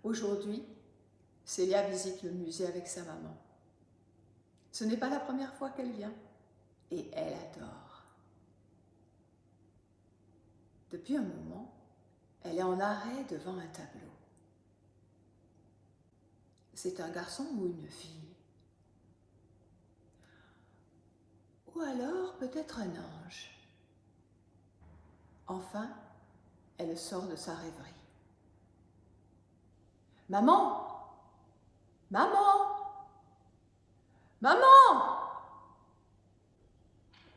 Aujourd'hui, Célia visite le musée avec sa maman. Ce n'est pas la première fois qu'elle vient et elle adore. Depuis un moment, elle est en arrêt devant un tableau. C'est un garçon ou une fille? Ou alors peut-être un ange? Enfin, elle sort de sa rêverie. Maman! Maman! Maman!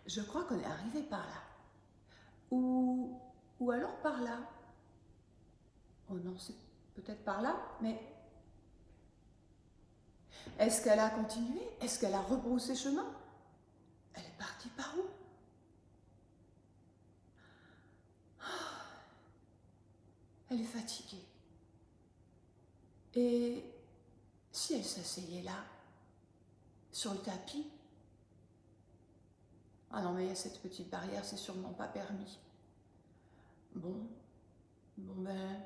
Je crois qu'on est arrivé par là. Ou alors par là. Oh non, c'est peut-être par là, mais... Est-ce qu'elle a continué? Est-ce qu'elle a rebroussé chemin? Elle est partie par où? Elle est fatiguée. Et si elle s'asseyait là, sur le tapis? Ah non, mais il y a cette petite barrière, c'est sûrement pas permis. Bon ben,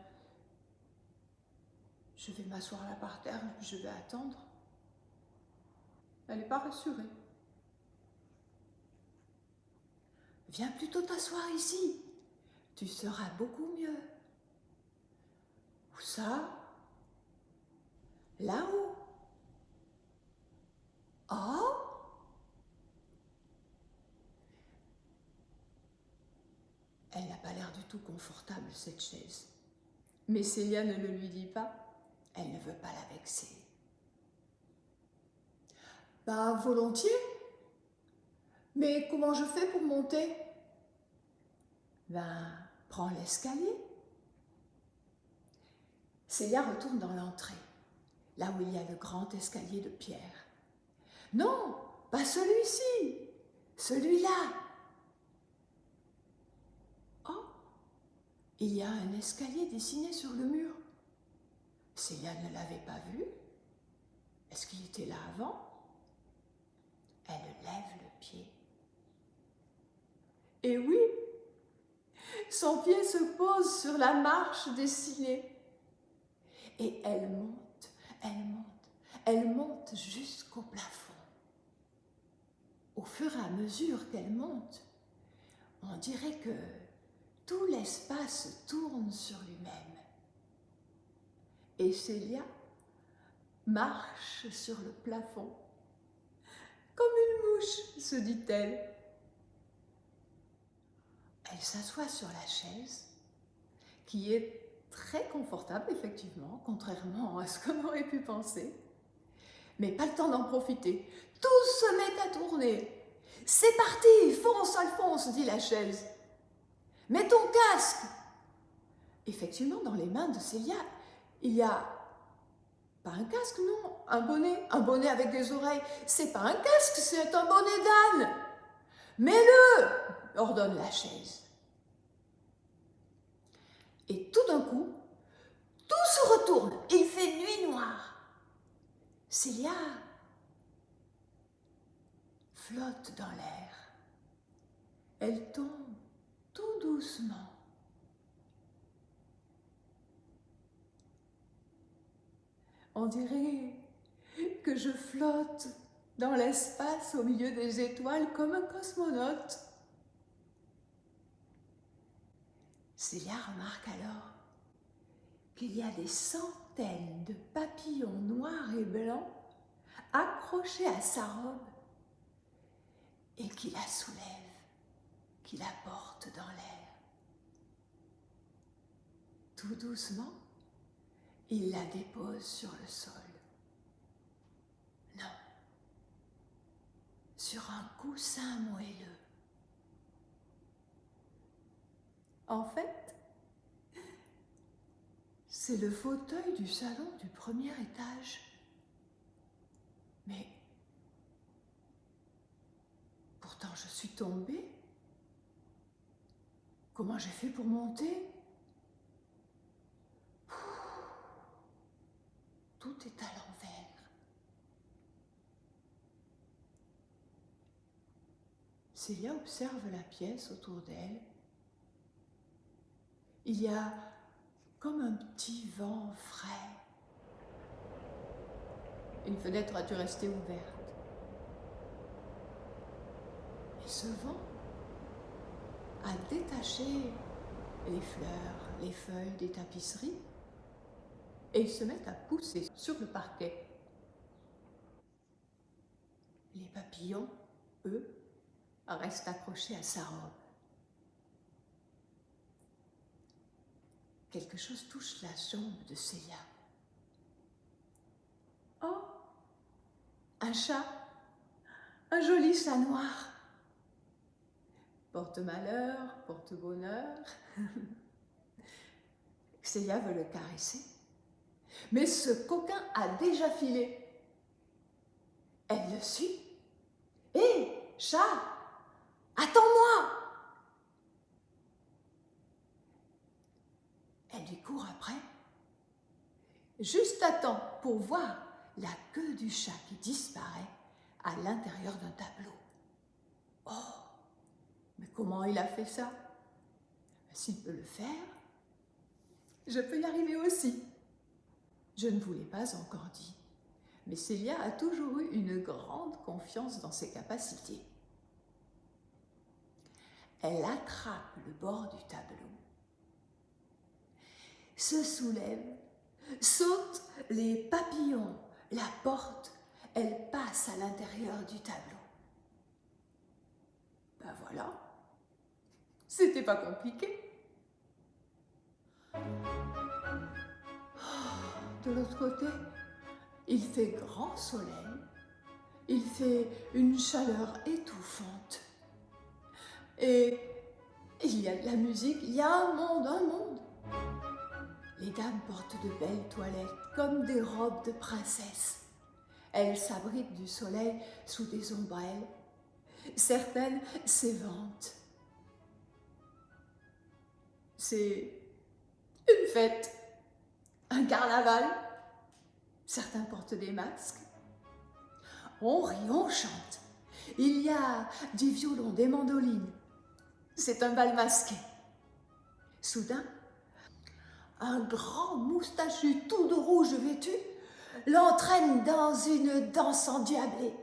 je vais m'asseoir là par terre et puis je vais attendre. Elle n'est pas rassurée. Viens plutôt t'asseoir ici, tu seras beaucoup mieux. Où ça? Là-haut. Oh! Elle n'a pas l'air du tout confortable, cette chaise. Mais Célia ne le lui dit pas. Elle ne veut pas la vexer. Ben, volontiers. Mais comment je fais pour monter? Ben, prends l'escalier. Célia retourne dans l'entrée, là où il y a le grand escalier de pierre. Non, pas celui-ci, celui-là. Oh, il y a un escalier dessiné sur le mur. Célia ne l'avait pas vu. Est-ce qu'il était là avant? Elle lève le pied. Et oui, son pied se pose sur la marche dessinée. Et elle monte, elle monte, elle monte jusqu'au plafond. Au fur et à mesure qu'elle monte, on dirait que tout l'espace tourne sur lui-même. Et Célia marche sur le plafond. Comme une mouche, se dit-elle. Elle s'assoit sur la chaise, qui est très confortable, effectivement, contrairement à ce qu'on aurait pu penser. Mais pas le temps d'en profiter. Tout se met à tourner. C'est parti, fonce, Alphonse, dit la chaise. Mets ton casque. Effectivement, dans les mains de Célia, il y a... Pas un casque, non, un bonnet avec des oreilles. C'est pas un casque, c'est un bonnet d'âne. Mets-le, ordonne la chaise. Et tout d'un coup, tout se retourne. Il fait nuit noire. Célia flotte dans l'air. Elle tombe tout doucement. On dirait que je flotte dans l'espace au milieu des étoiles comme un cosmonaute. Célia remarque alors qu'il y a des centaines de papillons noirs et blancs accrochés à sa robe et qui la soulèvent, qui la portent dans l'air. Tout doucement, il la dépose sur le sol. Non, sur un coussin moelleux. En fait, c'est le fauteuil du salon du premier étage. Mais pourtant je suis tombée. Comment j'ai fait pour monter? Tout est à l'envers. Célia observe la pièce autour d'elle. Il y a comme un petit vent frais Une fenêtre a dû rester ouverte. Et ce vent a détaché les fleurs, les feuilles des tapisseries et ils se mettent à pousser sur le parquet. Les papillons, eux, restent accrochés à sa robe. Quelque chose touche la jambe de Célia. Oh, un chat, un joli chat noir. Porte-malheur, porte-bonheur. Célia veut le caresser. Mais ce coquin a déjà filé. Elle le suit. Hé, chat, attends-moi! Elle lui court après, juste à temps pour voir la queue du chat qui disparaît à l'intérieur d'un tableau. Oh, mais comment il a fait ça? S'il peut le faire, je peux y arriver aussi. Je ne vous l'ai pas encore dit, mais Célia a toujours eu une grande confiance dans ses capacités. Elle attrape le bord du tableau, se soulève, saute les papillons, la porte, elle passe à l'intérieur du tableau. Ben voilà, c'était pas compliqué. De l'autre côté, il fait grand soleil, il fait une chaleur étouffante. Et il y a de la musique, il y a un monde, un monde. Les dames portent de belles toilettes, comme des robes de princesses. Elles s'abritent du soleil sous des ombrelles. Certaines s'éventent. C'est une fête, un carnaval. Certains portent des masques. On rit, on chante. Il y a du violon, des mandolines. C'est un bal masqué. Soudain, un grand moustachu tout de rouge vêtu l'entraîne dans une danse endiablée.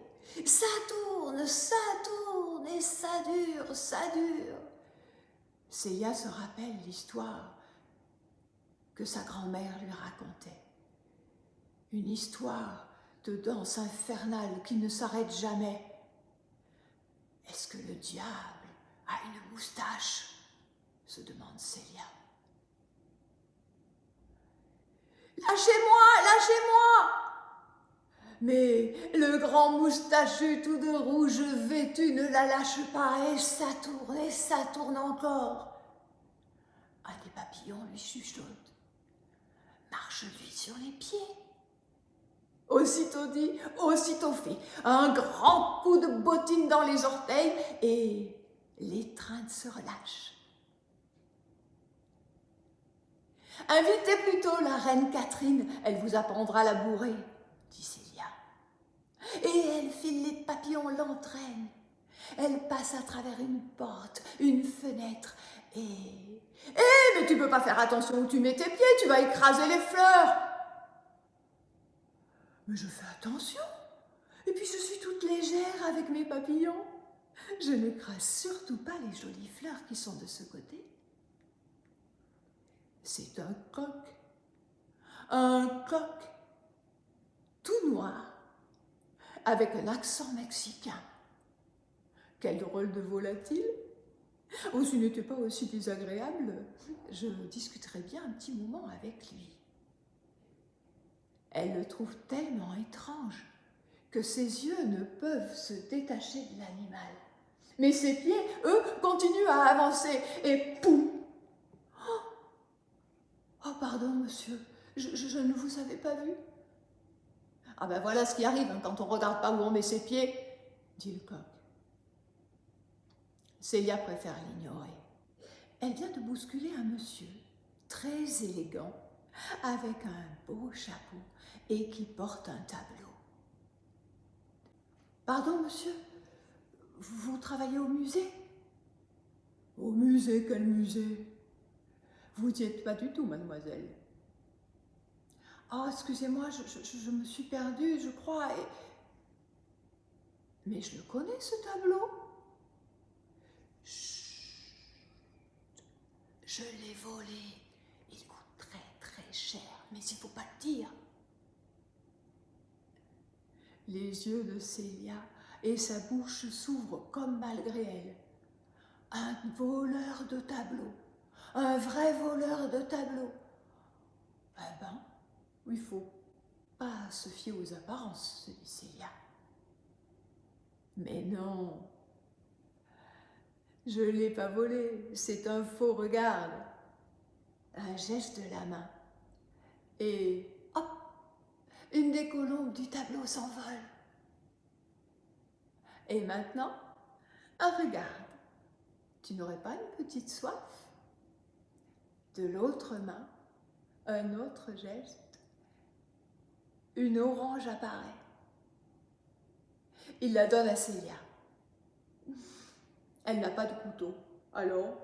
Ça tourne et ça dure, ça dure. Célia se rappelle l'histoire que sa grand-mère lui racontait. Une histoire de danse infernale qui ne s'arrête jamais. Est-ce que le diable a une moustache? Se demande Célia. Lâchez-moi, lâchez-moi! Mais le grand moustachu tout de rouge vêtu ne la lâche pas et ça tourne encore. Un des papillons lui chuchote. Marche-lui sur les pieds. Aussitôt dit, aussitôt fait. Un grand coup de bottine dans les orteils et l'étreinte se relâche. Invitez plutôt la reine Catherine, elle vous apprendra à la bourrer, dit Célia. Et elle file les papillons, l'entraîne. Elle passe à travers une porte, une fenêtre et... mais tu peux pas faire attention où tu mets tes pieds, tu vas écraser les fleurs. Mais je fais attention. Et puis je suis toute légère avec mes papillons. Je n'écrase surtout pas les jolies fleurs qui sont de ce côté. C'est un coq tout noir, avec un accent mexicain. Quel drôle de volatile! Oh, s'il n'était pas aussi désagréable, je discuterais bien un petit moment avec lui. Elle le trouve tellement étrange que ses yeux ne peuvent se détacher de l'animal. Mais ses pieds, eux, continuent à avancer et poum! Oh, pardon, monsieur, je ne vous avais pas vu. Ah ben voilà ce qui arrive quand on ne regarde pas où on met ses pieds, dit le coq. Célia préfère l'ignorer. Elle vient de bousculer un monsieur très élégant, avec un beau chapeau et qui porte un tableau. Pardon, monsieur, vous travaillez au musée? Au musée, quel musée? Vous n'y êtes pas du tout, mademoiselle. Oh, excusez-moi, je me suis perdue, je crois. Mais je le connais, ce tableau. Chut, je l'ai volé. Il coûte très très cher, mais il ne faut pas le dire. Les yeux de Célia et sa bouche s'ouvrent comme malgré elle. Un voleur de tableaux, un vrai voleur de tableaux. Eh ben, il faut pas se fier aux apparences, se dit Célia. Mais non, je ne l'ai pas volé, c'est un faux regard. Un geste de la main. Et hop, une des colombes du tableau s'envole. Et maintenant, regarde, tu n'aurais pas une petite soif? De l'autre main, un autre geste, une orange apparaît. Il la donne à Célia. Elle n'a pas de couteau, alors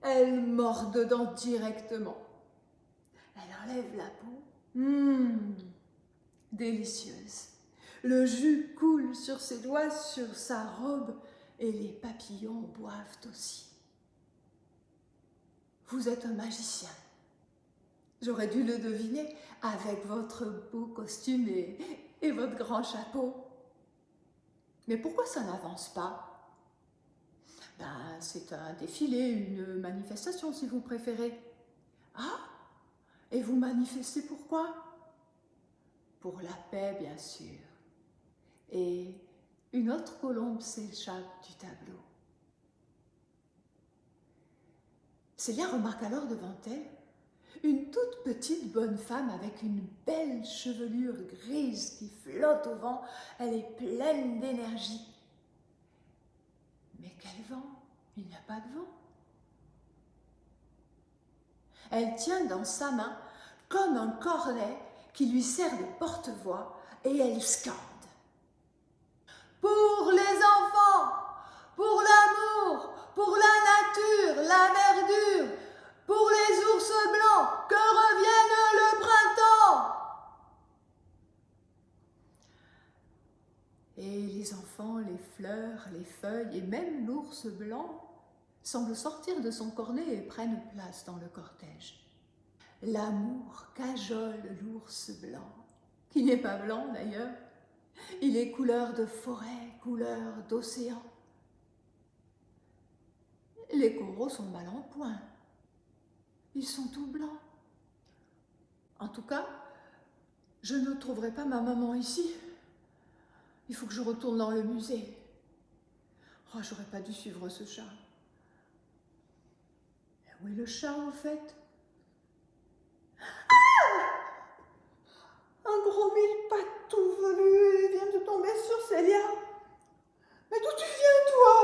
elle mord dedans directement. Elle enlève la peau. Délicieuse. Le jus coule sur ses doigts, sur sa robe, et les papillons boivent aussi. Vous êtes un magicien. J'aurais dû le deviner avec votre beau costume et votre grand chapeau. Mais pourquoi ça n'avance pas? Ben, c'est un défilé, une manifestation si vous préférez. Ah, et vous manifestez pourquoi? Pour la paix, bien sûr. Et une autre colombe s'échappe du tableau. Célia remarque alors devant elle une toute petite bonne femme avec une belle chevelure grise qui flotte au vent. Elle est pleine d'énergie. Mais quel vent? Il n'y a pas de vent. Elle tient dans sa main comme un cornet qui lui sert de porte-voix et elle scande. Pour les enfants, pour l'amour, pour la nature, la verdure, pour les ours blancs, que revienne le printemps. Et les enfants, les fleurs, les feuilles et même l'ours blanc semblent sortir de son cornet et prennent place dans le cortège. L'amour cajole l'ours blanc, qui n'est pas blanc d'ailleurs. Il est couleur de forêt, couleur d'océan. Les coraux sont mal en point. Ils sont tout blancs. En tout cas, je ne trouverai pas ma maman ici. Il faut que je retourne dans le musée. Oh, j'aurais pas dû suivre ce chat. Où est le chat, en fait? Un gros mille-pattes tout velu vient de tomber sur Célia. Mais d'où tu viens, toi?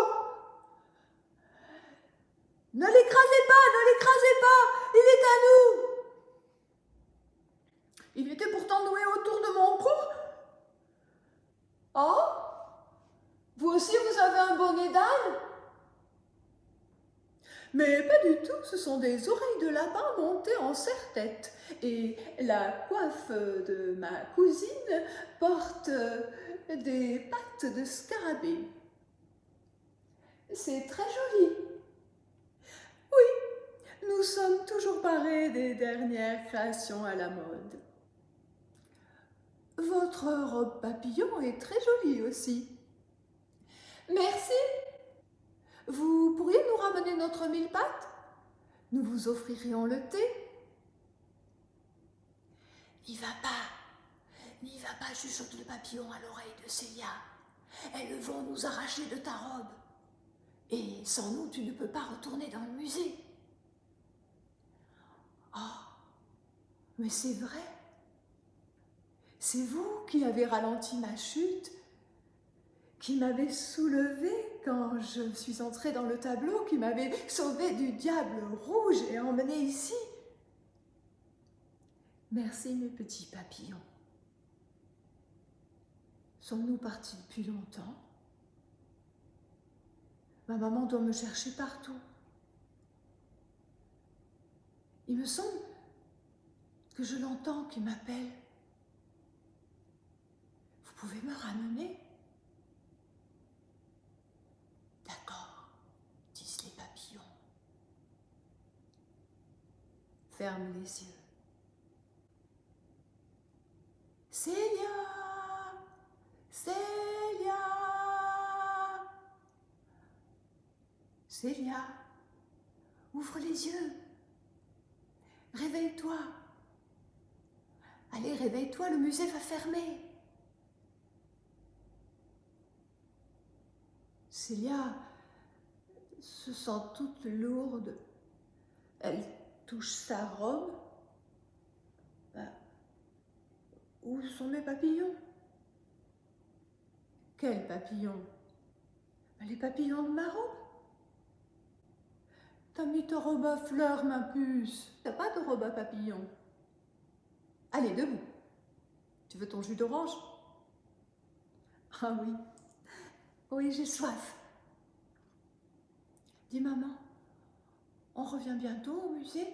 Ne l'écrasez pas, il est à nous. Il était pourtant noué autour de mon cou. Oh, vous aussi vous avez un bonnet d'âne? Mais pas du tout, ce sont des oreilles de lapin montées en serre-tête. Et la coiffe de ma cousine porte des pattes de scarabée. C'est très joli. Oui, nous sommes toujours parés des dernières créations à la mode. Votre robe papillon est très jolie aussi. Merci. Vous pourriez nous ramener notre mille-pattes? Nous vous offririons le thé. N'y va pas, chuchote le papillon à l'oreille de Célia. Elles vont nous arracher de ta robe. Et sans nous, tu ne peux pas retourner dans le musée. Oh, mais c'est vrai. C'est vous qui avez ralenti ma chute, qui m'avez soulevée quand je suis entrée dans le tableau, qui m'avez sauvée du diable rouge et emmenée ici. Merci mes petits papillons. Sommes-nous partis depuis longtemps? Ma maman doit me chercher partout. Il me semble que je l'entends qui m'appelle. Vous pouvez me ramener? D'accord, disent les papillons. Ferme les yeux. Célia! Célia! Célia, ouvre les yeux. Réveille-toi. Allez, réveille-toi, le musée va fermer. Célia se sent toute lourde. Elle touche sa robe. Où sont mes papillons? Quels papillons? Les papillons de ma robe. T'as mis ta robe à fleurs, ma puce. T'as pas de robe à papillons. Allez, debout. Tu veux ton jus d'orange? Ah oui. Oui, j'ai soif. Dis maman, on revient bientôt au musée?